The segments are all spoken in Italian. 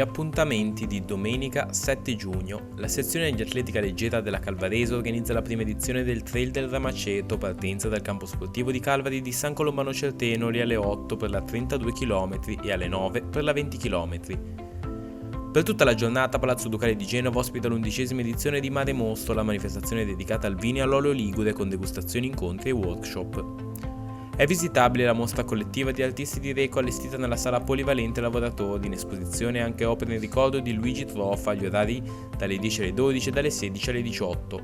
appuntamenti di domenica 7 giugno. La sezione di atletica leggera della Calvarese organizza la prima edizione del Trail del Ramaceto, partenza dal campo sportivo di Calvari di San Colombano Certenoli alle 8 per la 32 km e alle 9 per la 20 km. Per tutta la giornata Palazzo Ducale di Genova ospita l'11ª edizione di Mare Mostro, la manifestazione dedicata al vino e all'olio ligure con degustazioni, incontri e workshop. È visitabile la mostra collettiva di artisti di Reco allestita nella sala polivalente lavoratori, in esposizione anche opere in ricordo di Luigi Troffa, agli orari dalle 10 alle 12 e dalle 16 alle 18.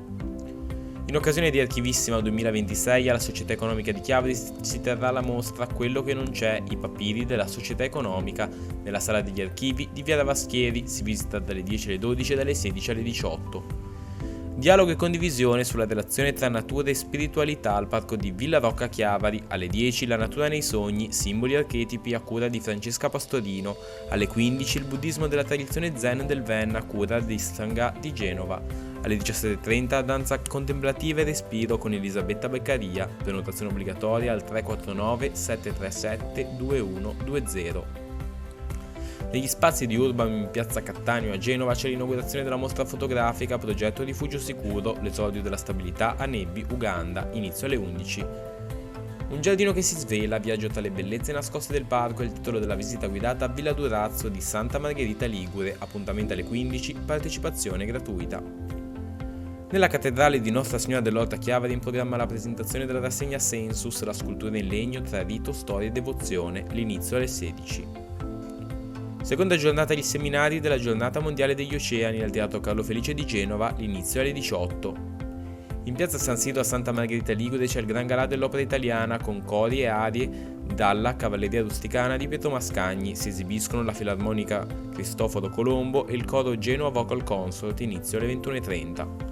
In occasione di Archivissima 2026 alla Società Economica di Chiavari si terrà la mostra Quello che non c'è, i papiri della Società Economica, nella sala degli archivi di Via Ravaschieri, si visita dalle 10 alle 12 e dalle 16 alle 18. Dialogo e condivisione sulla relazione tra natura e spiritualità al parco di Villa Rocca Chiavari, alle 10 la natura nei sogni, simboli e archetipi a cura di Francesca Pastorino, alle 15 il buddismo della tradizione zen del Ven a cura di Sangha di Genova, alle 17:30 danza contemplativa e respiro con Elisabetta Beccaria, prenotazione obbligatoria al 349 737 2120. Negli spazi di Urban in piazza Cattaneo a Genova c'è l'inaugurazione della mostra fotografica Progetto Rifugio Sicuro, l'esordio della stabilità a Nebbi, Uganda, inizio alle 11. Un giardino che si svela, viaggio tra le bellezze nascoste del parco è il titolo della visita guidata a Villa Durazzo di Santa Margherita Ligure, appuntamento alle 15, partecipazione gratuita. Nella cattedrale di Nostra Signora dell'Orta Chiavari in programma la presentazione della rassegna Sensus, la scultura in legno tra rito, storia e devozione, l'inizio alle 16. Seconda giornata di seminari della Giornata Mondiale degli Oceani al Teatro Carlo Felice di Genova, l'inizio alle 18. In piazza San Siro a Santa Margherita Ligure c'è il Gran Galà dell'Opera Italiana con cori e arie dalla Cavalleria Rusticana di Pietro Mascagni. Si esibiscono la Filarmonica Cristoforo Colombo e il coro Genoa Vocal Consort, inizio alle 21:30.